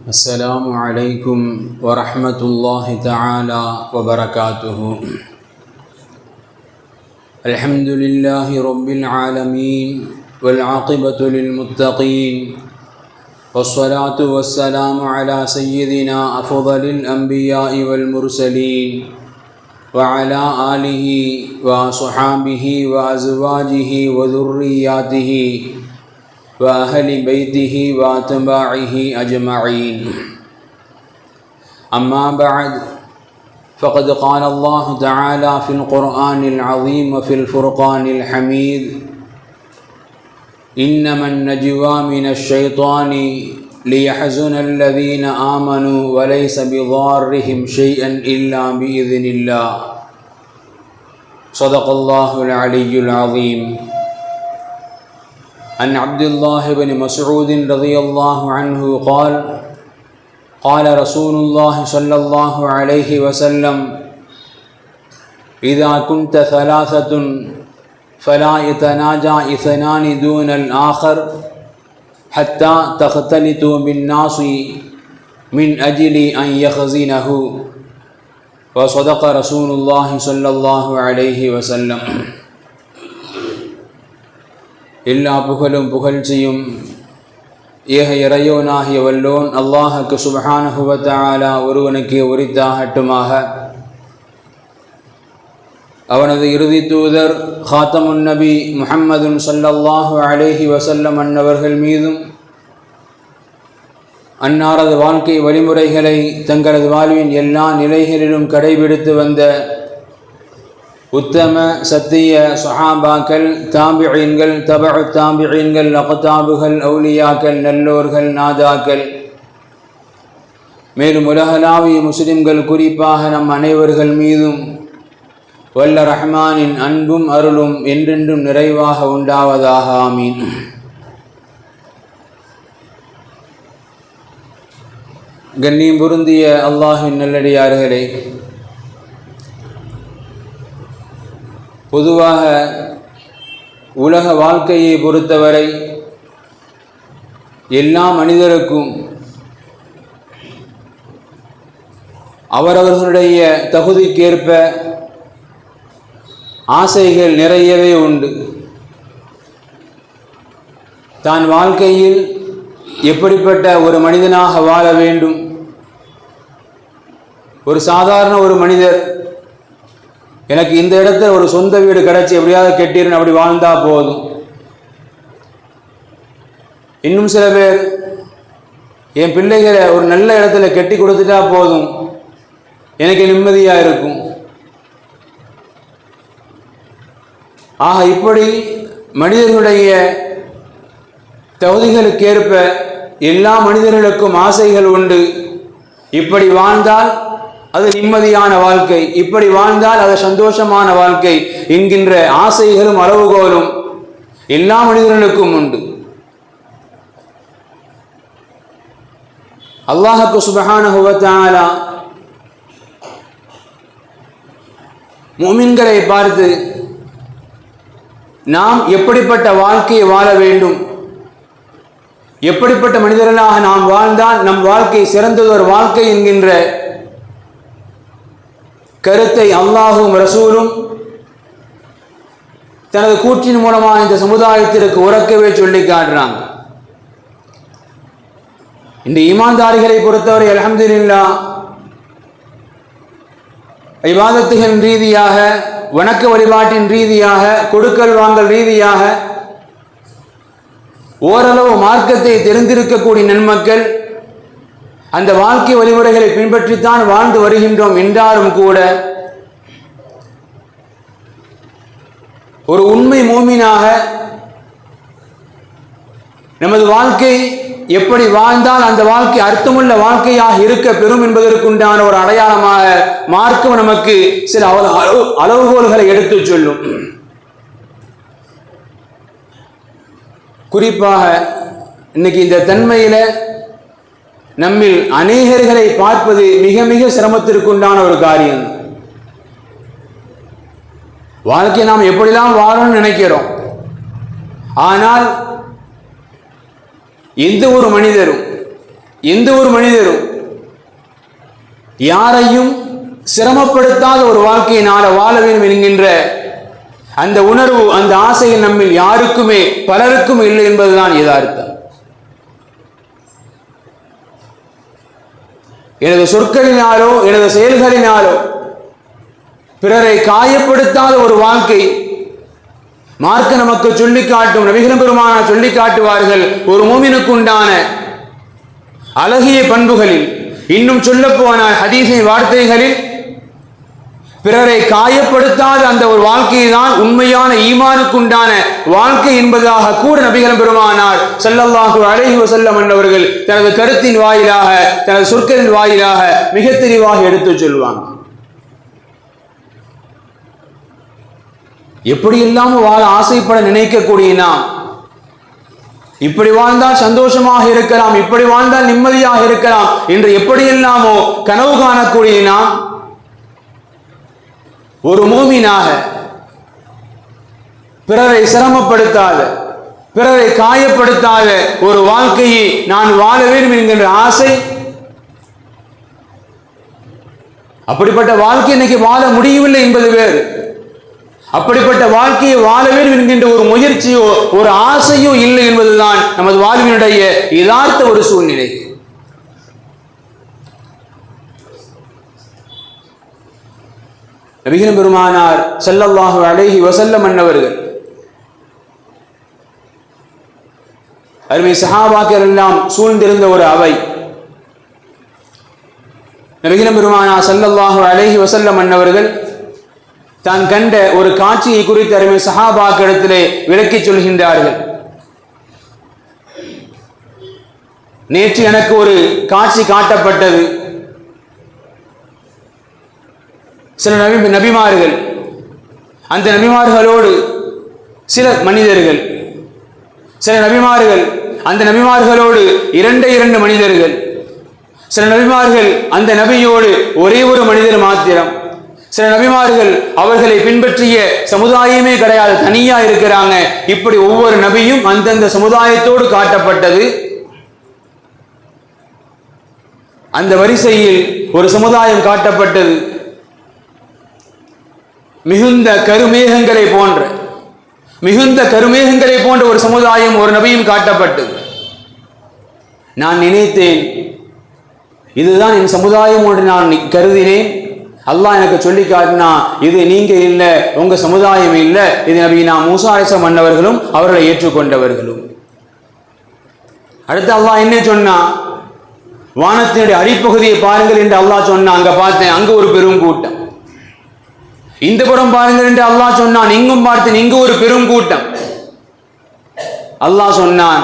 السلام عليكم ورحمة الله تعالى وبركاته. الحمد لله رب العالمين والعاقبة للمتقين، والصلاة والسلام على سيدنا أفضل الأنبياء والمرسلين وعلى آله وصحابه وأزواجه وذرياته وأهل بيته وأتباعه أجمعين. أما بعد، فقد قال الله تعالى في القرآن العظيم وفي الفرقان الحميد: إنما النجوى من الشيطان ليحزن الذين آمنوا وليس بضارهم شيئا إلا بإذن الله. صدق الله العلي العظيم. عن عبد الله بن مسعود رضي الله عنه قال: قال رسول الله صلى الله عليه وسلم: إذا كنت ثلاثة فلا يتناجى اثنان دون الآخر حتى تختلطوا بالناس من أجل أن يخزنه. وصدق رسول الله صلى الله عليه وسلم. எல்லா புகழும் புகழ்ச்சியும் ஏக இறையோனாகிய வல்லோன் அல்லாஹுக்கு சுப்ஹானஹு வ தஆலா ஒருவனுக்கு உரித்தாகட்டுமாக. அவனது இறுதி தூதர் ஹாத்தமுன் நபி முஹம்மதுன் ஸல்லல்லாஹு அலைஹி வஸல்லம் அன்னவர்கள் மீதும், அன்னாரது வாழ்க்கை வழிமுறைகளை தங்களது வாழ்வின் எல்லா நிலைகளிலும் கடைபிடித்து வந்த உத்தம சத்திய சஹாபாக்கள், தாபிஈன்கள், தபஉ தாபிஈன்கள், அக்தாபுகள், அவுலியாக்கள், நல்லோர்கள், நாதாக்கள், மேலும் உலகளாவிய முஸ்லிம்கள் குறிப்பாக நம் அனைவர்கள் மீதும் வல்ல ரஹ்மானின் அன்பும் அருளும் என்றென்றும் நிறைவாக உண்டாவதாக. ஆமீன். கண்ணியம் பொருந்திய அல்லாஹ்வின் நல்லடியார்களே, பொதுவாக உலக வாழ்க்கையை பொறுத்தவரை எல்லா மனிதருக்கும் அவரவர்களுடைய தகுதிக்கேற்ப ஆசைகள் நிறையவே உண்டு. தான் வாழ்க்கையில் எப்படிப்பட்ட ஒரு மனிதனாக வாழ வேண்டும், ஒரு சாதாரண ஒரு மனிதர் எனக்கு இந்த இடத்துல ஒரு சொந்த வீடு கிடைச்சி எப்படியாவது கெட்டிருன்னு அப்படி வாழ்ந்தா போதும். இன்னும் சில பேர் என் பிள்ளைகளை ஒரு நல்ல இடத்துல கெட்டி கொடுத்துட்டா போதும், எனக்கு நிம்மதியாக இருக்கும். ஆக இப்படி மனிதர்களுடைய தகுதிகளுக்கேற்ப எல்லா மனிதர்களுக்கும் ஆசைகள் உண்டு. இப்படி வாழ்ந்தால் அது நிம்மதியான வாழ்க்கை, இப்படி வாழ்ந்தால் அது சந்தோஷமான வாழ்க்கை என்கின்ற ஆசைகளும் அளவுகோலும் எல்லா மனிதர்களுக்கும் உண்டு. அல்லாஹ்வுக்கு சுப்ஹானஹு வ தஆலா முஃமின்களை பார்த்து நாம் எப்படிப்பட்ட வாழ்க்கையை வாழ வேண்டும், எப்படிப்பட்ட மனிதர்களாக நாம் வாழ்ந்தால் நம் வாழ்க்கை சிறந்ததொரு வாழ்க்கை என்கின்ற கருத்தை அல்லாஹும் ரசூலும் தனது கூற்றின் மூலமாக இந்த சமுதாயத்திற்கு உறக்கவே சொல்லி காட்டுறாங்க. இந்த ஈமான்தாரிகளை பொறுத்தவரை அல்ஹம்துலில்லாஹ் இபாதத்துகளின் ரீதியாக, வணக்க வழிபாட்டின் ரீதியாக, கொடுக்கல் வாங்கல் ரீதியாக ஓரளவு மார்க்கத்தை தெரிந்திருக்கக்கூடிய நன்மக்கள் அந்த வாழ்க்கை வழிமுறைகளை பின்பற்றித்தான் வாழ்ந்து வருகின்றோம் என்றாலும் கூட ஒரு உண்மை மூமினாக நமது வாழ்க்கை எப்படி வாழ்ந்தால் அந்த வாழ்க்கை அர்த்தமுள்ள வாழ்க்கையாக இருக்க பெறும் என்பதற்குண்டான ஒரு அடையாளமாக மார்க்கம் நமக்கு சில அளவுகோல்களை எடுத்துச் சொல்லும். குறிப்பாக இன்னைக்கு இந்த தன்மையில நம்மில் அநேகர்களை பார்ப்பது மிக மிக சிரமத்திற்குண்டான ஒரு காரியம். வாழ்க்கை நாம் எப்படிலாம் வாழணும்னு நினைக்கிறோம், ஆனால் எந்த ஒரு மனிதரும் எந்த ஒரு மனிதரும் யாரையும் சிரமப்படுத்தாத ஒரு வாழ்க்கையை வாழ வேண்டும் என்கின்ற அந்த உணர்வு, அந்த ஆசையில் நம்மில் யாருக்குமே பலருக்கும் இல்லை என்பதுதான் யதார்த்தம். எனது சொற்களினாலோ எனது செயல்களினாலோ பிறரை காயப்படுத்தாத ஒரு வாழ்க்கை மார்க்க நமக்கு சொல்லி காட்டும். நபிகள் பெருமானார் சொல்லி காட்டுவார்கள், ஒரு மூமினுக்கு உண்டான அழகிய பண்புகளில், இன்னும் சொல்ல போனால் ஹதீஸின் வார்த்தைகளில், பிறரை காயப்படுத்தாத அந்த ஒரு வாழ்க்கையை தான் உண்மையான ஈமானுக்குண்டான வாழ்க்கை என்பதாக கூட நபிகள் பெருமானார் ஸல்லல்லாஹு அலைஹி வஸல்லம் அவர்கள் தனது கருத்தின் வாயிலாக, தனது சொற்களின் வாயிலாக மிக தெளிவாக எடுத்துச் சொல்வாங்க. எப்படியெல்லாம் வாழ ஆசைப்பட நினைக்கக்கூடிய நாம், இப்படி வாழ்ந்தால் சந்தோஷமாக இருக்கலாம், இப்படி வாழ்ந்தால் நிம்மதியாக இருக்கலாம் என்று எப்படியெல்லாமோ கனவு காணக்கூடிய நாம், ஒரு மூமினாக பிறரை சிரமப்படுத்தாத, பிறரை காயப்படுத்தாத ஒரு வாழ்க்கையை நான் வாழ வேண்டும் என்கின்ற ஆசை, அப்படிப்பட்ட வாழ்க்கை இன்னைக்கு வாழ முடியவில்லை என்பது வேறு. அப்படிப்பட்ட வாழ்க்கையை வாழ வேண்டும் என்கின்ற ஒரு முயற்சியோ ஒரு ஆசையோ இல்லை என்பதுதான் நமது வாழ்வினுடைய யதார்த்த ஒரு சூழ்நிலை. நபிகள் பெருமானார் ஸல்லல்லாஹு அலைஹி வஸல்லம் அவர்கள் அருமை சஹாபாக்கள் எல்லாம் சூழ்ந்திருந்த ஒரு அவை. நபிகள் பெருமானார் ஸல்லல்லாஹு அலைஹி வஸல்லம் அவர்கள் தான் கண்ட ஒரு காட்சியை குறித்து அருமை சஹாபாக்களிடத்திலே விளக்கி சொல்கின்றார்கள். நேற்று எனக்கு ஒரு காட்சி காட்டப்பட்டது. சில நபிமார்கள், அந்த நபிமார்களோடு சில மனிதர்கள், சில நபிமார்கள் அந்த நபிமார்களோடு இரண்டு மனிதர்கள், சில நபிமார்கள் அந்த நபியோடு ஒரே ஒரு மனிதர் மாத்திரம், சில நபிமார்கள் அவர்களை பின்பற்றிய சமுதாயமே கிடையாது, தனியா இருக்கிறாங்க. இப்படி ஒவ்வொரு நபியும் அந்தந்த சமுதாயத்தோடு காட்டப்பட்டது. அந்த வரிசையில் ஒரு சமுதாயம் காட்டப்பட்டது. மிகுந்த கருமேகங்களை போன்ற ஒரு சமுதாயம், ஒரு நபியும் காட்டப்பட்டது. நான் நினைத்தேன், இதுதான் என் சமுதாயம் என்று நான் கருதினேன். அல்லாஹ் எனக்கு சொல்லி காட்டினா, இது நீங்க இல்லை, உங்க சமுதாயம் இல்லை, இது நபினா மூசா அலைஹிஸ்ஸலாம் மன்னவர்களும் அவர்களை ஏற்றுக்கொண்டவர்களும். அடுத்து அல்லாஹ் என்ன சொன்னா, வானத்தினுடைய அடிப்பகுதியை பாருங்கள் என்று அல்லாஹ் சொன்னா. அங்க பார்த்தேன், அங்கு ஒரு பெரும் கூட்டம். இந்த புறம் பாருங்கள் என்று அல்லாஹ் சொன்னான். இங்கும் பார்த்தேன், இங்கு ஒரு பெரும் கூட்டம். அல்லாஹ் சொன்னான்,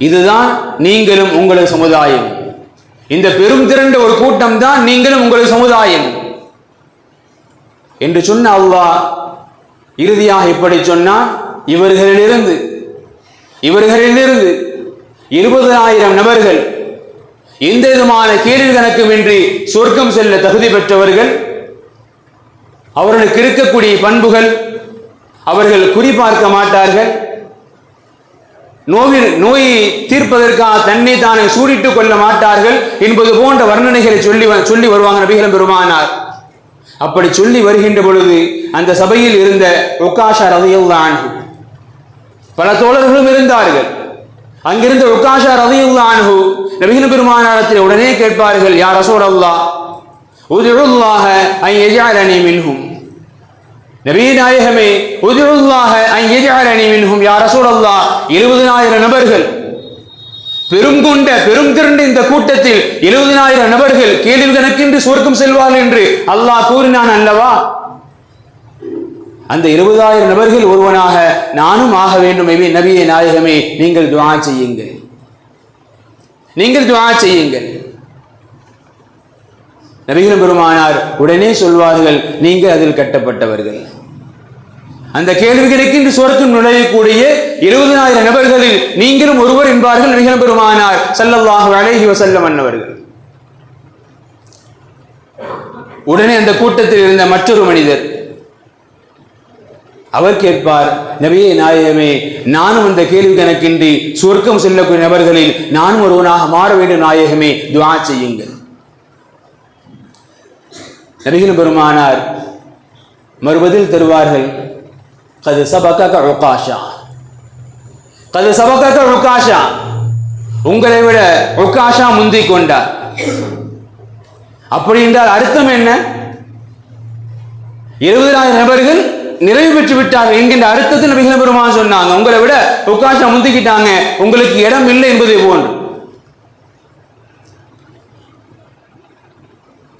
இதுதான் நீங்களும் உங்களது சமுதாயம். இந்த பெரும் திரண்ட ஒரு கூட்டம் தான் நீங்களும் உங்களது சமுதாயம் என்று சொன்ன அல்லாஹ் இறுதியாக இப்படி சொன்னான், இவர்களிலிருந்து 20,000 நபர்கள் எந்த விதமான கேள்வி கணக்குமின்றி சொர்க்கம் செல்ல தகுதி பெற்றவர்கள். அவர்களுக்கு இருக்கக்கூடிய பண்புகள், அவர்கள் குறிப்பார்க்க மாட்டார்கள். நோயை தீர்ப்பதற்காக தன்னை தானே சூடிட்டுக் கொள்ள மாட்டார்கள் என்பது போன்ற வர்ணனைகளை சொல்லி வருவாங்க நபிகள் பெருமானார். அப்படி சொல்லி வருகின்ற பொழுது அந்த சபையில் இருந்த உக்காஷா ரலியல்லாஹு அன்ஹு, பல தோழர்களும் இருந்தார்கள். அங்கிருந்த உக்காஷா ரலியல்லாஹு அன்ஹு நபிகள் பெருமானாரிடத்தில் உடனே கேட்பார்கள், யா ரசூலல்லாஹ், உதுல்லாஹ அன் யஜஅலனி மின்ஹும். நபியே நாயகமே, உதுல்லாஹ அன் யஜஅலனி மின்ஹும். யா ரசூலல்லாஹ், 20,000 நபர்கள் பெரும் திரண்ட இந்த கூட்டத்தில் 70,000 நபர்கள் கேள்வி கணக்கின்றி சொர்க்கம் செல்வார்கள் என்று அல்லாஹ் கூறினான் அல்லவா? அந்த 20,000 நபர்கள் ஒருவனாக நானும் ஆக வேண்டும். நபியே நாயகமே, நீங்கள் துஆ செய்யுங்கள், நீங்கள் துஆ செய்யுங்கள். நபிகள் பெருமானார் உடனே சொல்வார்கள், நீங்கள் அதில் கட்டப்பட்டவர்கள். அந்த கேள்விகளுக்கு இன்று சொர்க்கம் நுழையக்கூடிய 20,000 நபர்களில் நீங்களும் ஒருவர் என்பார்கள் நபிகள் பெருமானார் ஸல்லல்லாஹு அலைஹி வஸல்லம் அவர்கள். உடனே அந்த கூட்டத்தில் இருந்த மற்றொரு மனிதர், அவர் கேட்பார், நபியே நாயகமே, நானும் அந்த கேள்வி கணக்கின்றி சொர்க்கம் செல்லக்கூடிய நபர்களில் நானும் ஒருவனாக மாற வேண்டும் நாயகமே, துஆ செய்யுங்கள். நபிகள் பெருமானார் மறுபதில் தருவார்கள், கது சபகக உகாஷா, கது சபகக உகாஷா, உங்களை விட உகாஷா முந்திக் கொண்டார். அப்படி என்றால் அர்த்தம் என்ன? 70,000 நபர்கள் நிறைவு பெற்று விட்டார்கள் என்கின்ற அர்த்தத்தில் நபிகள் பெருமான் சொன்னாங்க, உங்களை விட உகாஷா முந்திக்கிட்டாங்க, உங்களுக்கு இடம் இல்லை என்பதை போன்று.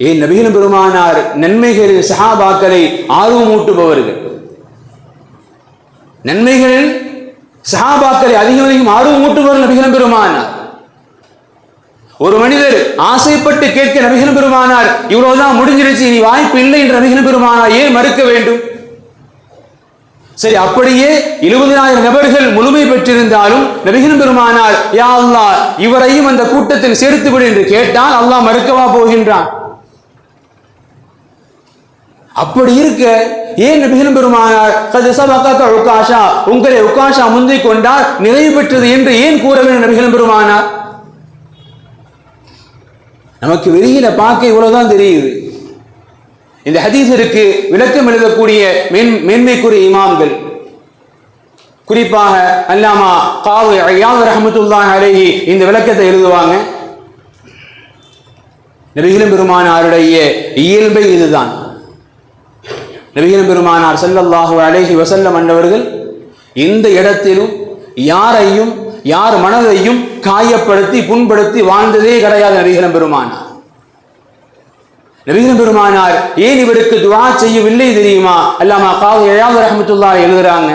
ஏன் நபிகள் பெருமானார் நன்மைகளில் சஹாபாக்களை ஆர்வமூட்டுபவர்கள். நன்மைகளில் சஹாபாக்களை அதிகம் ஆர்வமூட்டுபவர்கள் நபிகள் பெருமானார். ஒரு மனிதர் ஆசைப்பட்டு கேட்க நபிகள் பெருமானார், இவ்வளவுதான் முடிஞ்சிருச்சு, இனி வாய்ப்பு இல்லை என்று நபிகள் பெருமானார் ஏன் மறுக்க வேண்டும்? சரி, அப்படியே 70,000 நபர்கள் முழுமை பெற்றிருந்தாலும் நபிகள் பெருமானார், யா அல்லாஹ், இவரையும் அந்த கூட்டத்தில் சேர்த்து விடு என்று கேட்டால் அல்லாஹ் மறுக்கவா போகின்றான்? அப்படி இருக்க ஏன் நபிகள் பெருமானார் கது சபகக உகாஷா, உங்களை உகாஷா முந்திக் கொண்டார், நிறைவு பெற்றது என்று ஏன் கூற வேண்டும் நபிகள் பெருமானார்? நமக்கு வெளியில பார்க்க இவ்வளவுதான் தெரியுது. இந்த ஹதீஸிற்கு விளக்கம் எழுதக்கூடிய மேன்மைக்குரிய இமாம்கள், குறிப்பாக அல்லாமா காவி இயாத் ரஹ்மத்துல்லாஹி அலைஹி இந்த விளக்கத்தை எழுதுவாங்க. நபிகள் பெருமானாருடைய இயல்பை இதுதான். நபிகள் பெருமானார் ஸல்லல்லாஹு அலைஹி வஸல்லம் அன்னவர்கள் இந்த இடத்திலும் யாரையும் யார் மனதையும் காயப்படுத்தி புண்படுத்தி வாழ்ந்ததே கிடையாது. நபிகள் பெருமானார் ஏன் இவருக்கு துஆ செய்யவில்லை தெரியுமா? அல்லாமா காவி இயாத் ரஹ்மத்துல்லாஹி எழுதுறாங்க,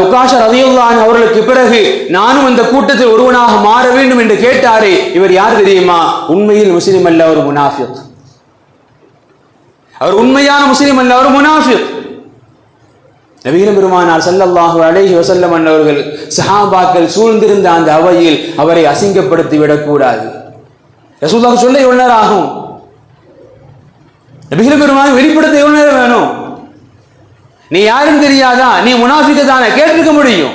உகாஷா ரலியல்லாஹு அன்ஹு அவர்களுக்கு பிறகு நானும் அந்த கூட்டத்தில் ஒருவனாக மாற வேண்டும் என்று கேட்டாரே, இவர் யார் தெரியுமா? உண்மையில் முஸ்லிம் அல்ல, ஒரு முனாஃபிக். அவர் உண்மையான முஸ்லிம் அல்ல, ஒரு முனாஃபிக். நபிகள் பெருமானார் ஸல்லல்லாஹு அலைஹி வஸல்லம் அவர்கள் சஹாபாக்கள் சூழ்ந்திருந்த அந்த அவையில் அவரை அசிங்கப்படுத்தி விடக்கூடாது. ரசூலுல்லாஹ் சொல்ல எவ்வளவு நேரம் ஆகும்? நபிகள் பெருமானார் வெளிப்படுத்த எவ்வளவு நேரம் வேணும்? நீ யாரும் தெரியாதா, நீ முனாஃபிக் தானே, கேட்டிருக்க முடியும்.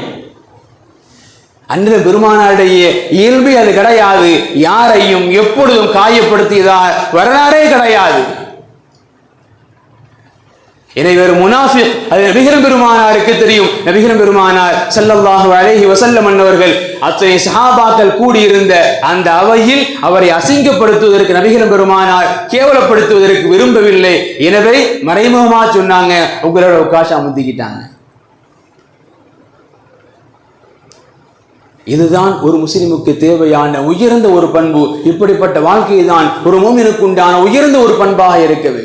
அன்று பெருமானாருடைய இயல்பு அது கிடையாது. யாரையும் எப்பொழுதும் காயப்படுத்தியதால் வரலாறே கிடையாது. எனவே ஒரு முனாஃபிக், அது நபிகள் பெருமானாருக்கு தெரியும். நபிகள் பெருமானார் ஸல்லல்லாஹு அலைஹி வஸல்லம் அன்னவர்கள் அத்தனை சஹாபாக்கள் கூடியிருந்த அந்த அவையில் அவரை அசிங்கப்படுத்துவதற்கு நபிகள் பெருமானார் கேவலப்படுத்துவதற்கு விரும்பவில்லை. எனவே மறைமுகமா சொன்னாங்க, உங்களோட உகாஷா முந்திக்கிட்டாங்க. இதுதான் ஒரு முஸ்லிமுக்கு தேவையான உயர்ந்த ஒரு பண்பு. இப்படிப்பட்ட வாழ்க்கை தான் ஒரு மூமினுக்கு உண்டான உயர்ந்த ஒரு பண்பாக இருக்கவே.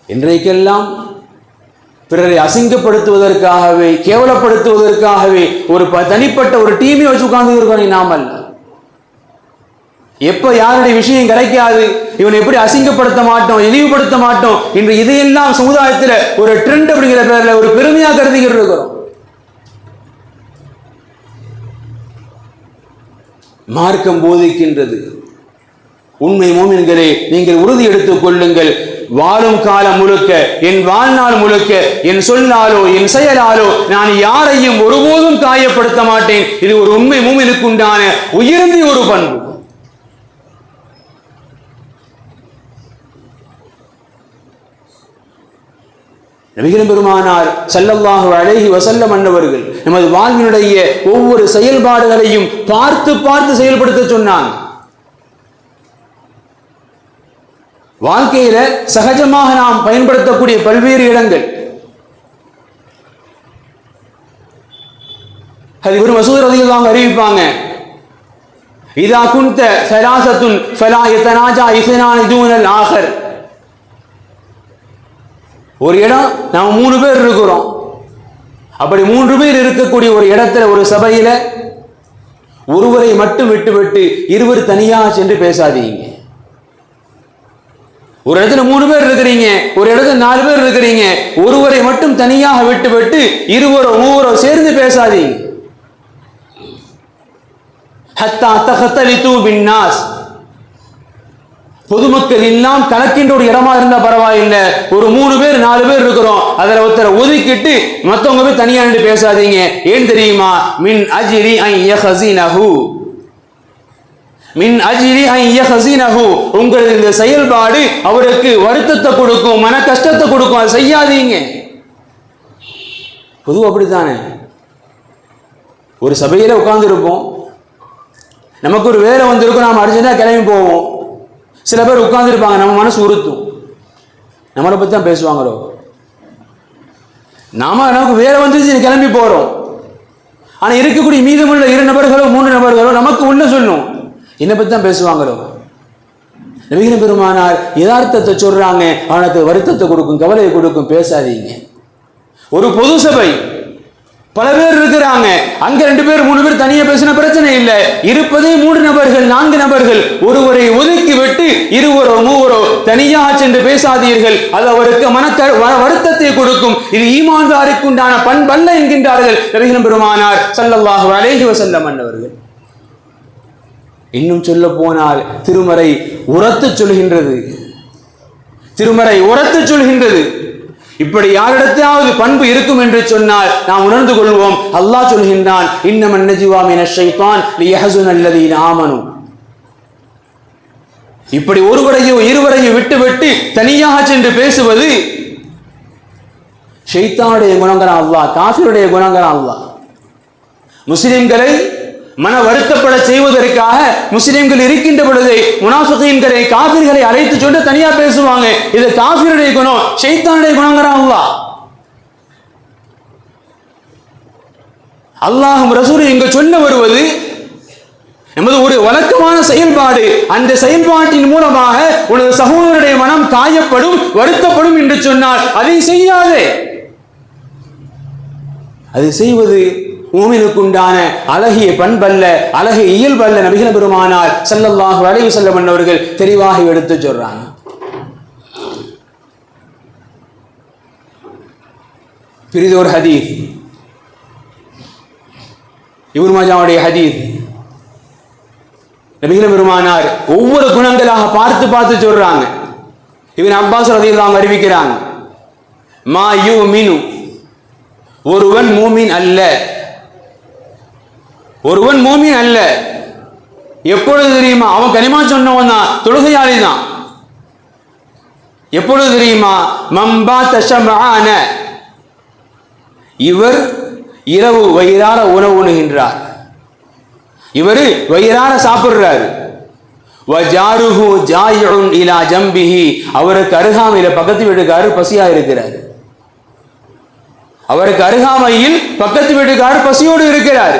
இன்றைக்கெல்லாம் பிறரை அசிங்கப்படுத்துவதற்காகவே கேவலப்படுத்துவதற்காகவே ஒரு தனிப்பட்ட ஒரு டீமை வச்சு உட்கார்ந்து இருக்கோம். நாம் அல்ல, எப்ப யாருடைய விஷயம் கிடைக்காது, இவனை எப்படி அசிங்கப்படுத்த மாட்டோம், இழிவுபடுத்த மாட்டோம் என்று இதையெல்லாம் சமுதாயத்தில் ஒரு ட்ரெண்ட் அப்படிங்கிற பேர்ல ஒரு பெருமையாக கருதிக்கிட்டு இருக்கிறோம். மார்க்கம் போதிக்கின்றது, உண்மை மூமின்களே நீங்கள் உறுதி எடுத்துக் கொள்ளுங்கள், வாழும் காலம் முழுக்க, என் வாழ்நாள் முழுக்க, என் சொல்லாலோ என் செயலாலோ நான் யாரையும் ஒருபோதும் காயப்படுத்த மாட்டேன். இது ஒரு உண்மை மூமினுக்கு உண்டான உயர்ந்த ஒரு பண்பு. நபிகள் பெருமானார் ஸல்லல்லாஹு அலைஹி வஸல்லம் அன்னவர்கள் நமது வாழ்வினுடைய ஒவ்வொரு செயல்பாடுகளையும் பார்த்து பார்த்து செயல்படுத்த சொன்னாங்க. வாழ்க்கையில சகஜமாக நாம் பயன்படுத்தக்கூடிய பல்வேறு இடங்கள். இப்னு மஸ்ஊத் ரலியல்லாஹு அன்ஹு அறிவிப்பாங்க, இதா குன்த ஸலாஸத்துன் ஃபலா யதனாஜா இஸ்னானி தூனல் ஆகர். ஒரு இடம் நாம் 3 பேர் இருக்கிறோம், அப்படி 3 பேர் இருக்கக்கூடிய ஒரு இடத்துல ஒரு சபையில ஒருவரை மட்டும் விட்டுவிட்டு இருவர் தனியாக சென்று பேசாதீங்க. ஒரு இடத்துல 3 பேர் இருக்கிறீங்க, ஒரு இடத்துல 4 பேர் இருக்கிறீங்க, ஒருவரை மட்டும் தனியாக விட்டுவிட்டு இருவரோ மூவரோ சேர்ந்து பேசாதீங்க. ஹத்தா தஹ்தலிது பின்னாஸ், பொதுமக்கள் எல்லாம் கலக்கின்ற ஒரு இடமா இருந்தா பரவாயில்லை, ஒரு 3 பேர் 4 பேர் இருக்கிறோம், அதுல ஒருத்தரை ஒதுக்கிட்டு மத்தவங்க போய் தனியா நின்று பேசாதீங்க. ஏன் தெரியுமா? மின் அஜ்ரி அன் யஹஸினஹு, மின் அஜ்ரி அன் யஹஸினஹு, உங்களது இந்த செயல்பாடு அவருக்கு வருத்தத்தை கொடுக்கும், மன கஷ்டத்தை கொடுக்கும், அதை செய்யாதீங்க. பொதுவா அப்படித்தானே. ஒரு சபையில உட்கார்ந்து இருப்போம், நமக்கு ஒரு வேலை வந்திருக்கும், நாம் அர்ஜென்டா கிளம்பி போவோம். சில பேர் உட்கார்ந்து இருப்பாங்க, நம்ம மனசு உறுத்தும், நம்மளை பத்தி தான் பேசுவாங்களோ. நமக்கு வேலை வந்துருச்சு, கிளம்பி போறோம். ஆனா இருக்கக்கூடிய மீதமுள்ள 2 நபர்களோ 3 நபர்களோ நமக்கு உள்ள சொல்லும், என்னை பத்தி தான் பேசுவாங்களோ. நபிகள் பெருமானார் யதார்த்தத்தை சொல்றாங்க, அவனுக்கு வருத்தத்தை கொடுக்கும், கவலையை கொடுக்கும், பேசாதீங்க. ஒரு பொது சபை, பல பேர் இருக்கிறாங்க, அங்க 2 பேர் 3 பேர் தனியா பேசின பிரச்சனை இல்லை. இருப்பதே 3 நபர்கள் 4 நபர்கள், ஒருவரை ஒதுக்கி விட்டு 2 3 தனியாக சென்று பேசாதீர்கள், அது அவருக்கு வருத்தத்தை கொடுக்கும். இது ஈமான்தாருக்கு உண்டான பண்பல்ல என்கின்றார்கள் நபிகள் பெருமானார் ஸல்லல்லாஹு அலைஹி வஸல்லம் அவர்கள். இன்னும் சொல்ல போனால் திருமறை உரத்து சொல்கின்றது, திருமறை உரத்து சொல்கின்றது. இப்படி யாரிடத்தாவது பண்பு இருக்கும் என்று சொன்னால் நாம் உணர்ந்து கொள்வோம். அல்லாஹ் சொல்கின்றான், இன்னமன் நஜ்வா மினஷ் ஷைத்தான் லியஹ்ஸுனல்லதீன ஆமனு. இப்படி ஒருவரையோ இருவரையோ விட்டு தனியாக சென்று பேசுவது ஷைத்தானுடைய குணங்கிறான் அல்லாஹ், காஃபிருடைய குணங்கிறான் அல்லாஹ். முஸ்லிம்களை மன வருத்தப்பட செய்வதற்காக முஸ்லிம்கள் இருக்கின்ற பொழுது முனாஃபிகீன்களை காஃபிர்களை அழைத்து சொல்லி தனியா பேசுவாங்க. இது காஃபிருடைய குணம், ஷைத்தானுடைய குணங்கிறான் அல்லாஹ். அல்லாஹ்வும் ரசூலும் இங்கு சொல்ல வருவது நமது ஒரு வழக்கமான செயல்பாடு. அந்த செயல்பாட்டின் மூலமாக உனது சகோதரருடைய மனம் காயப்படும், வருத்தப்படும் என்று சொன்னால் அதை செய்யாதே. அதை செய்வது மூமினுக்குண்டான அழகிய பண்பல்ல, அழகிய இயல்பல்ல. நபிகள் பெருமானார் ஸல்லல்லாஹு அலைஹி வஸல்லம் அவர்கள் தெளிவாக எடுத்து சொல்றாங்க. பிரிதோர் ஹதீஸ், இப்னு மாஜாவுடைய ஹதீஸ். நபிகள் பெருமானார் ஒவ்வொரு குணங்களாக பார்த்து சொல்றாங்க. இப்னு அப்பாஸ் ரலியல்லாஹு அன்ஹு அறிவிக்கிறாங்க, மா யுமினு, ஒருவன் மூமின் அல்ல, ஒருவன் மூமின் அல்ல. எப்பொழுது தெரியுமா? அவன் கலிமா சொன்னவன் தான், தொழுகையாளி தான். எப்பொழுது தெரியுமா? மம்பா தஷமான, இவர் இரவு வயிறார உணவு உண்ணுகின்றார், இவர் வயிறார சாப்பிடுறாரு. வஜாருஹு ஜாயிஉன் இலா ஜம்பிஹி, அவருக்கு அருகாமையில் பக்கத்து வீட்டுக்காரர் பசியா இருக்கிறார், அவருக்கு அருகாமையில் பக்கத்து வீட்டுக்காரர் பசியோடு இருக்கிறார்.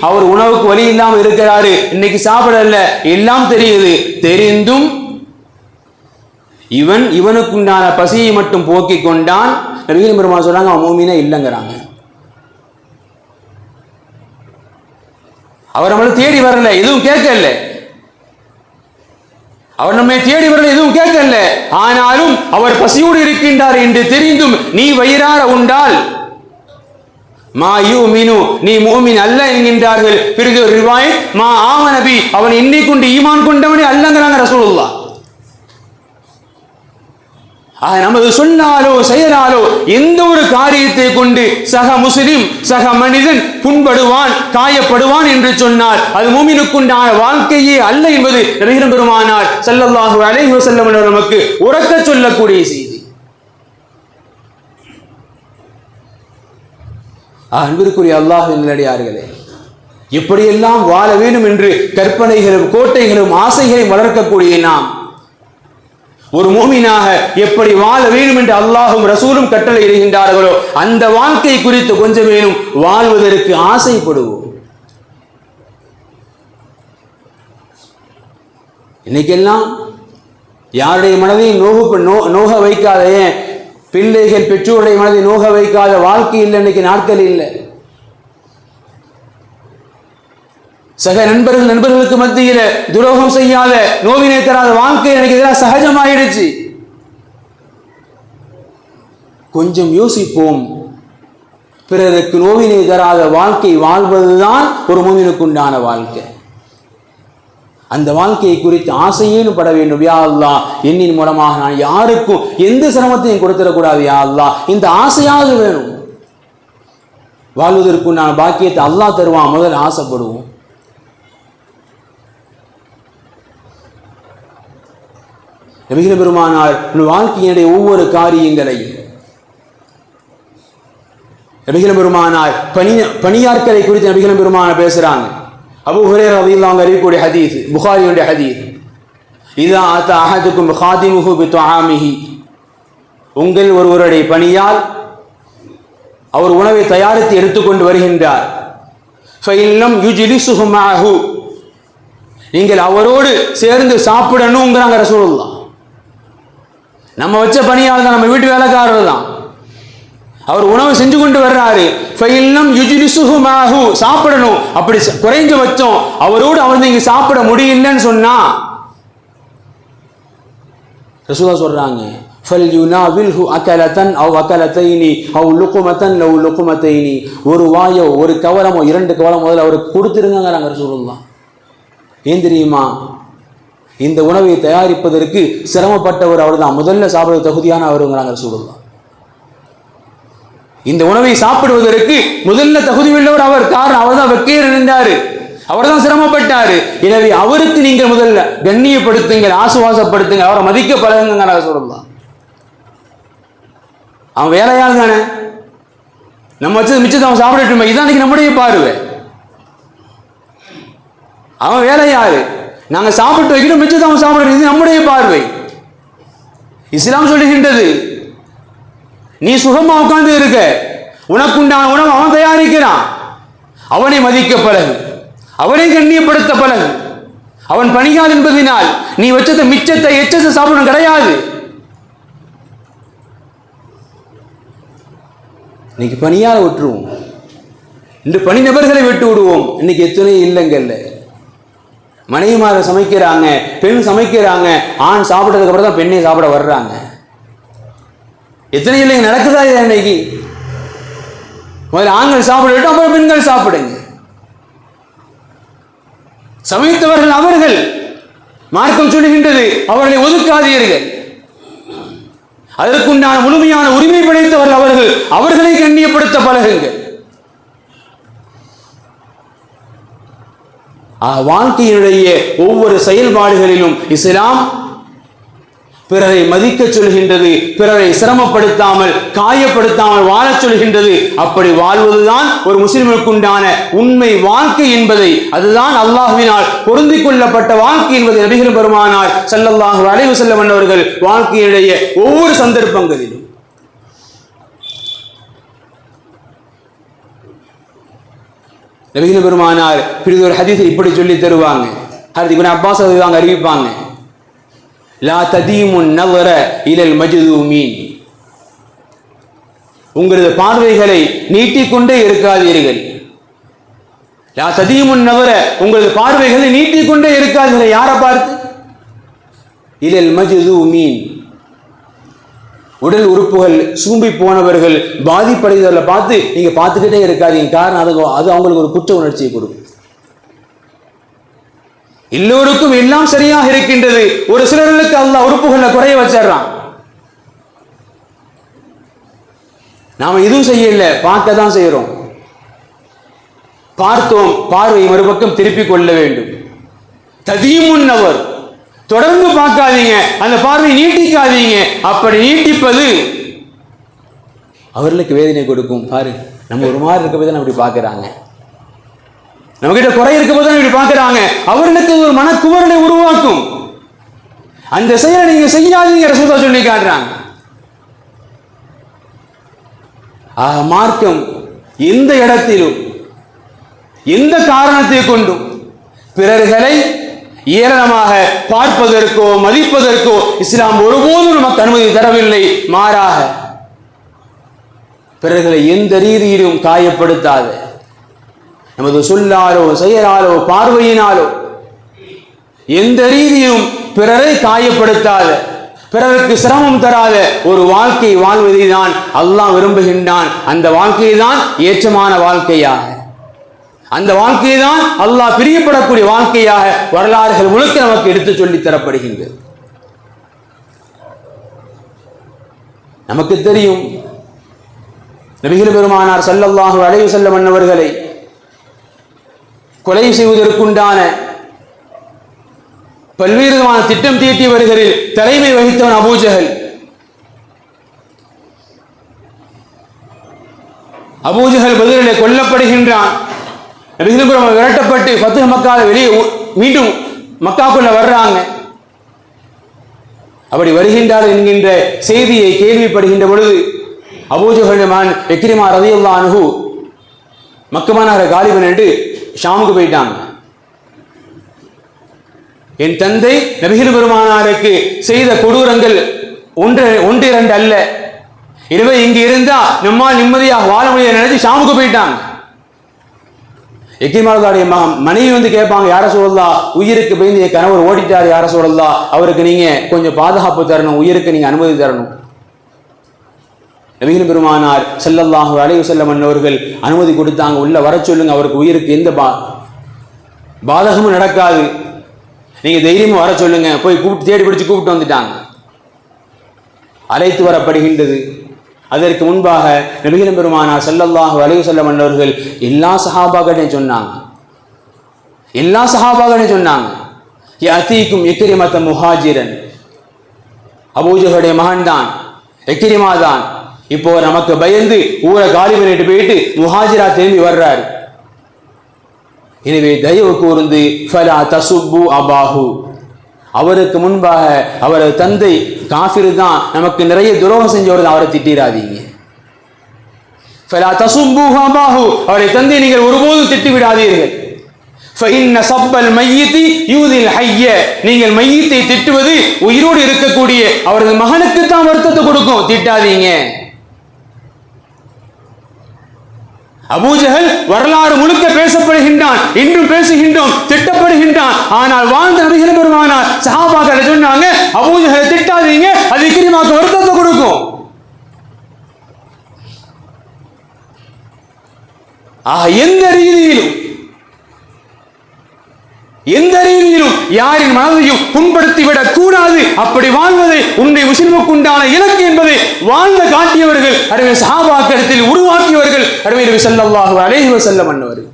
அவர் உணவுக்கு வழி இல்லாமல் இருக்கிறாரு, இன்னைக்கு சாப்பிடல, எல்லாம் தெரியுது, தெரிந்தும் இவனுக்குண்டான பசியை மட்டும் போக்கி கொண்டான். நபிகள் பெருமானார் சொல்றாங்க, அவன் மூமினே இல்லைங்கிறாங்க. அவர் நம்மளை தேடி வரல, எதுவும் கேட்கல, அவர் நம்மை தேடி வரல, எதுவும் கேட்கல. ஆனாலும் அவர் பசியோடு இருக்கின்றார் என்று தெரிந்தும் நீ வயிறார உண்டால் மா யுமினு, நீ மூமின் அல்ல என்கின்றார்கள். பிறகு ரிவாயத் மா ஆமனபி, அவன் எண்ணிக் கொண்டு ஈமான் கொண்டவனே அல்லங்கிறாங்க ரசூலுல்லாஹ். நமது சொன்னாலோ செயலாலோ எந்த ஒரு காரியத்தை கொண்டு சக முஸ்லிம் சக மனிதன் புண்படுவான், காயப்படுவான் என்று சொன்னால் அது மூமினுக்குண்டான வாழ்க்கையே அல்ல என்பது நபிகள் பெருமானார் ஸல்லல்லாஹு அலைஹி வஸல்லம் நமக்கு உரக்க சொல்லக்கூடிய செய்தி. அன்பிற்குரிய அல்லாஹ்வின் நல்லடியார்களே, எப்படியெல்லாம் வாழ வேண்டும் என்று கற்பனைகளும் கோட்டைகளும் ஆசைகளையும் வளர்க்கக்கூடிய நாம் ஒரு மூமினாக எப்படி வாழ வேண்டும் என்று அல்லாஹும் ரசூலும் கட்டளை இடுகின்றார்களோ அந்த வாழ்க்கை குறித்து கொஞ்சம் வேணும் வாழ்வதற்கு ஆசைப்படுவோம். இன்னைக்கெல்லாம் யாருடைய மனதையும் நோக வைக்காத, பிள்ளைகள் பெற்றோருடைய மனதை நோக வைக்காத வாழ்க்கை இல்லை இன்னைக்கு நாட்கள் இல்லை. சக நண்பர்களுக்கு மத்தியில துரோகம் செய்யாத, நோவினை தராத வாழ்க்கை எனக்கு இதெல்லாம் சகஜமாயிடுச்சு. கொஞ்சம் யோசிப்போம். பிறருக்கு நோவினை தராத வாழ்க்கை வாழ்வதுதான் ஒரு மூமினுக்கு உண்டான வாழ்க்கை. அந்த வாழ்க்கையை குறித்து ஆசையேனும் பட வேண்டும். யா அல்லாஹ், என்னின் மூலமாக நான் யாருக்கும் எந்த சிரமத்தையும் கொடுத்துடக்கூடாது. யா அல்லாஹ், இந்த ஆசையாவது வேணும். வாழ்வதற்கு நான் பாக்கியத்தை அல்லாஹ் தருவான், முதல்ல ஆசைப்படுவோம். நபிகள் பெருமானார் வாழ்க்கையினுடைய ஒவ்வொரு காரியங்களையும், நபிகள் பெருமானார் பணியாட்களை குறித்து நபிகள் பெருமானார் பேசுறாங்க. அபூ ஹுரைரா ரலியல்லாஹு அன்ஹு அறிவிக்கக்கூடிய ஹதீஸ், புகாரியுடைய ஹதீஸ், இதா அத்தா அஹதுக்கும் காதிமுஹு பிதுஆமிஹி, உங்கள் ஒருவருடைய பணியால் அவர் உணவை தயாரித்து எடுத்துக்கொண்டு வருகின்றார். ஃபஇன்னம் யுஜ்லிசுஹு மஅஹு, நீங்கள் அவரோடு சேர்ந்து சாப்பிடணும்ங்கறாங்க ரசூலுல்லாஹ். நம்ம வச்ச பணியால் தான், நம்ம வீட்டு வேலைக்காரர் தான். அவர் உணவு செஞ்சு கொண்டு வர்றாரு. ஃபஇன்னம் யுஜ்லிசுஹு மஅஹு, சாப்பிடணும். அப்படி குறைஞ்ச பட்சம் அவரோடு அமர்ந்து இங்க சாப்பிட முடியலன்னு சொன்னா ரசூலுல்லாஹ் சொல்றாங்க, ஃபல்யுனாவில்ஹு அகலதன் அவ் அகலதைனி அவ் லுக்மதன் லவ் லுக்மதைனி, ஒரு வாயோ ஒரு கவலமோ இரண்டு கவலம் முதல்ல அவருக்கு கொடுத்துருங்கிறாங்க ரசூலுல்லாஹ். ஏன் தெரியுமா? இந்த உணவை தயாரிப்பதற்கு சிரமப்பட்டவர் அவர் தான், முதல்ல சாப்பிட தகுதியான அவருங்கிறாங்க ரசூலுல்லாஹ். இந்த உணவை சாப்பிடுவதற்கு முதல்ல தகுதி உள்ளவர் அவர். காரணம், அவர் தான் வெக்கையர் நின்றாரு, அவர் தான் சிரமப்பட்டாரு. எனவே அவருக்கு நீங்கள் முதல்ல கண்ணியப்படுத்துங்கள், ஆசுவாசப்படுத்துங்க, அவரை மதிக்க பழகுங்க சொல்லலாம். அவன் வேலையாள் தானே, நம்ம வச்சது மிச்சத்தை அவன் சாப்பிடட்டுமே, இதான் நம்முடைய பார்வை. அவன் வேலையாளு, நாங்க சாப்பிட்டு வைக்கணும், மிச்சத்தை அவன் சாப்பிடணும், இது நம்முடைய பார்வை. இஸ்லாம் சொல்லுகின்றது, நீ சுகமா உட்கார்ந்து இருக்க, உனக்குண்டான உணவு அவன் தயாரிக்கிறான், அவனை மதிக்க பழகு, அவனை கண்ணியப்படுத்த பழகு. அவன் பணியாள் என்பதனால் நீ வச்சத மிச்சத்தை எச்சத்தை சாப்பிடணும் கிடையாது. இன்னைக்கு பணியால் விட்டுருவோம், இன்று பணி நபர்களை விட்டு விடுவோம். இன்னைக்கு எத்தனை இல்லைங்கல்ல, மனைவிமார சமைக்கிறாங்க, பெண் சமைக்கிறாங்க, ஆண் சாப்பிட்டதுக்கு அப்புறம் தான் பெண்ணை சாப்பிட வர்றாங்க. எத்தனை இல்லைங்க நடக்குதா? இன்னைக்கு முதல்ல ஆண்கள் சாப்பிடட்டும், அப்புறம் பெண்கள் சாப்பிடுங்க. சமைத்தவர்கள் அவர்கள், மார்க்கம் சொல்லுகின்றது அவர்களை ஒதுக்காதீர்கள். அதற்குண்டான முழுமையான உரிமை படைத்தவர்கள் அவர்கள், அவர்களை கண்ணியப்படுத்த பழகுங்கள். வாழ்க்கையினுடைய ஒவ்வொரு செயல்பாடுகளிலும் இஸ்லாம் பிறரை மதிக்க சொல்கின்றது, பிறரை சிரமப்படுத்தாமல் காயப்படுத்தாமல் வாழச் சொல்கின்றது. அப்படி வாழ்வதுதான் ஒரு முஸ்லிமுக்குண்டான உண்மை வாழ்க்கை என்பதை, அதுதான் அல்லாஹ்வினால் பொருந்திக் கொள்ளப்பட்ட வாழ்க்கை என்பதை நபிகள் பெருமானார் ஸல்லல்லாஹு அலைஹி வஸல்லம் அவர்கள் வாழ்க்கையுடைய ஒவ்வொரு சந்தர்ப்பங்களிலும் நபிகள் பெருமானார் பிரிதொரு ஹதீஸை இப்படி சொல்லி தருவாங்க. ஹதீஸ் இப்னு அப்பாஸ் ரலியல்லாஹு அறிவிப்பாங்க, லா ததீமுன் நஸர இலல் மஜ்தூமீன், உங்களது பார்வைகளை நீட்டிக்கொண்டே இருக்காதீர்கள். லா ததீமுன் நஸர, உங்களது பார்வைகளை நீட்டிக்கொண்டே இருக்காதீர்கள். யாரை பார்த்து? இலல் மஜ்தூமீன், உடல் உறுப்புகள் சூம்பி போனவர்கள், பாதிப்படைந்தவர்களை பார்த்து நீங்க பார்த்துக்கிட்டே இருக்காதீங்க. காரணம், அது அவங்களுக்கு ஒரு குற்ற உணர்ச்சியை கொடுக்கும். எல்லோருக்கும் எல்லாம் சரியாக இருக்கின்றது, ஒரு சிலர்களுக்கு அல்லாஹ் உறுப்புகளை குறைய வச்சிடறான். நாம எதுவும் செய்யல, பார்க்க தான் செய்யறோம். பார்த்தோம், பார்வை மறுபக்கம் திருப்பிக் கொள்ள வேண்டும். ததீமுன் நவர், தொடர்ந்து பார்க்காதீங்க, அந்த பார்வை நீட்டிக்காதீங்க. அப்படி நீட்டிப்பது அவர்களுக்கு வேதனை கொடுக்கும். பாரு, நம்ம ஒரு மாதிரி இருக்க போது அப்படி பார்க்கிறாங்க, நம்ம கிட்ட குறை இருக்க போது இப்படி பார்க்கிறாங்க, அவர்களுக்கு ஒரு மனக்குமரனை உருவாக்கும். அந்த செயலை நீங்க செய்யாதீங்க, ரசூலுல்லாஹ் சொல்லி காட்டுறாங்க. மார்க்கம் எந்த இடத்திலும் எந்த காரணத்தை கொண்டும் பிறர்களை ஏளனமாக பார்ப்பதற்கோ மதிப்பதற்கோ இஸ்லாம் ஒருபோதும் நமக்கு அனுமதி தரவில்லை. மாறாக பிறர்களை எந்த ரீதியிலும் காயப்படுத்தாத, நமது சொல்லாலோ செயலாலோ பார்வையினாலோ எந்த ரீதியும் பிறரை காயப்படுத்தாத, பிறருக்கு சிரமம் தராத ஒரு வாழ்க்கை வாழ்வதை தான் அல்லாஹ் விரும்புகின்றான். அந்த வாழ்க்கையை தான் ஏற்றமான வாழ்க்கையாக, அந்த வாழ்க்கையை தான் அல்லாஹ் பிரியப்படக்கூடிய வாழ்க்கையாக வரலாறுகள் முழுக்க நமக்கு எடுத்து சொல்லித் தரப்படுகின்றது. நமக்கு தெரியும், நபிகள் பெருமானார் ஸல்லல்லாஹு அலைஹி வஸல்லம் அன்னவர்களை கொலை செய்வதற்குண்டான பல்வேறு விதமான திட்டம் தீட்டியவர்களில் தலைமை வகித்தவன் அபூஜஹல். அபூஜஹல் பதிலிலே கொல்லப்படுகின்றான். நபிகள் பெருமானார் விரட்டப்பட்டு ஃபத்ஹ் மக்கால வெளியே மீண்டும் மக்காக்குள்ள வர்றாங்க. அப்படி வருகின்றார் என்கின்ற செய்தியை கேள்விப்படுகின்ற பொழுது அபூஜஹலுடைய மகன் இக்ரிமா ரலியல்லாஹு அன்ஹு மக்கா நகர காலி பண்ணிட்டு ஷாமுக்கு போயிட்டாங்க. என் தந்தை நபிகள் பெருமானாருக்கு செய்த கொடூரங்கள் ஒன்று இரண்டு அல்ல, எனவே இங்கு இருந்தா நம்மால் நிம்மதியாக வாழ முடியாது நினைச்சு ஷாமுக்கு போயிட்டாங்க. இக்ரிமாவுடைய மனைவி வந்து கேட்பாங்க, யார சொல்லலாம், உயிருக்கு பயந்து என் கணவர் ஓடிட்டார், யார சொல்லலாம், அவருக்கு நீங்க கொஞ்சம் பாதுகாப்பு தரணும், உயிருக்கு நீங்க அனுமதி தரணும். நபிகள் பெருமானார் ஸல்லல்லாஹு அலைஹி வஸல்லம் அவர்கள் அனுமதி கொடுத்தாங்க, உள்ள வர சொல்லுங்க, அவருக்கு உயிருக்கு எந்த பாதகமும் நடக்காது, நீங்க தைரியமா வர சொல்லுங்க. போய் கூப்பிட்டு தேடி பிடிச்சு கூப்பிட்டு வந்துட்டாங்க. அழைத்து வரப்படுகின்றது. அதற்கு முன்பாக நபிகள் பெருமானார் ஸல்லல்லாஹு அலைஹி வஸல்லம் அவர்கள் எல்லா சஹாபாக்களையும் சொன்னாங்க, யஅதீக்கும் இக்ரிமத முஹாஜிரன், அபூஜஹலுடைய மகன் தான், இக்ரிமா தான், இப்போ நமக்கு பயந்து ஊரை காலி பண்ணிட்டு போயிட்டு முஹாஜிரா திரும்பி வர்றாரு. எனவே தயவு கூர்ந்து ஃபலா தசுப்பு அபாஹு, அவருக்கு முன்பாக அவரது தந்தை காஃபிர் தான், நமக்கு நிறைய துரோகம் செஞ்சவர் தான், அவரை திட்டிராதீங்க. ஃபலா தசுப்பு அபாஹு, அவரை தந்தை நீங்கள் ஒருபோதும் திட்டி விடாதீர்கள். ஃபஇன்ன ஸப்பல் மய்யிதி யூதில் ஹய்ய, நீங்கள் மையத்தை திட்டுவது உயிரோடு இருக்கக்கூடிய அவரது மகனுக்கு தான் வருத்தத்தை கொடுக்கும், திட்டாதீங்க. அபூஜஹல் வரலாறு முழுக்க பேசப்படுகின்றான், இன்றும் பேசுகின்றோம், திட்டப்படுகின்றான். ஆனால் வாழ்ந்த நபிகள் பெருமானார் சஹாபாக்கள் சொன்னாங்க, அபூஜஹலை திட்டாதீங்க, அது இக்ரிமாவுக்கு வருத்தத்தை கொடுக்கும். எந்த ரீதியிலும் யாரின் மனதையும் புண்படுத்திவிடக் கூடாது. அப்படி வாழ்வதை உன்னை முஸ்லிமுக்கு உண்டான இலக்கு என்பதை வாழ்ந்து காட்டியவர்கள் அருமை சஹாபாக்களிடத்தில் உருவாக்கியவர்கள் அருமை நபி ஸல்லல்லாஹு அலைஹி வஸல்லம் அன்னவர்கள்.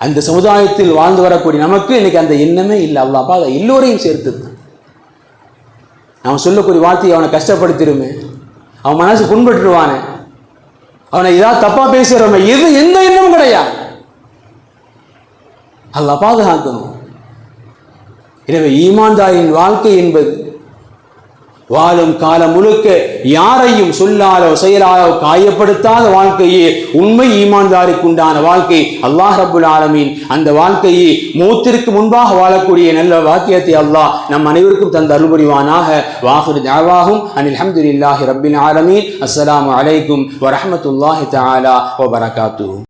அந்த சமுதாயத்தில் வாழ்ந்து வரக்கூடிய நமக்கு இன்னைக்கு அந்த எண்ணமே இல்லை. அல்லாஹ் பாத எல்லோரையும் சேர்த்து அவன் சொல்லக்கூடிய வார்த்தையை அவனை கஷ்டப்படுத்திடுமே, அவன் மனசு புண்பட்டுருவானே, அவனை ஏதாவது தப்பா பேசுறவன் எந்த எண்ணமும் கிடையாது. அல்லாஹ் பாதுகாக்கணும். எனவே ஈமான்தாரின் வாழ்க்கை என்பது வாழும் காலம் முழுக்க யாரையும் சொல்லாலோ செயலாலோ காயப்படுத்தாத வாழ்க்கையே உண்மை ஈமான்தாருக்கு உண்டான வாழ்க்கை. அல்லாஹ் ரப்புல் ஆலமீன் அந்த வாழ்க்கையை மௌத்திற்கு முன்பாக வாழக்கூடிய நல்ல வாக்கியத்தை அல்லாஹ் நம் அனைவருக்கும் தந்த அருள் புரிவானாக. வாஹிரு தஅவாஹும் அனில் ஹம்துலில்லாஹி ரப்பில் ஆலமீன். அஸ்ஸலாமு அலைக்கும் வரஹ்மத்துல்லாஹி தஆலா வ பரகாத்துஹு.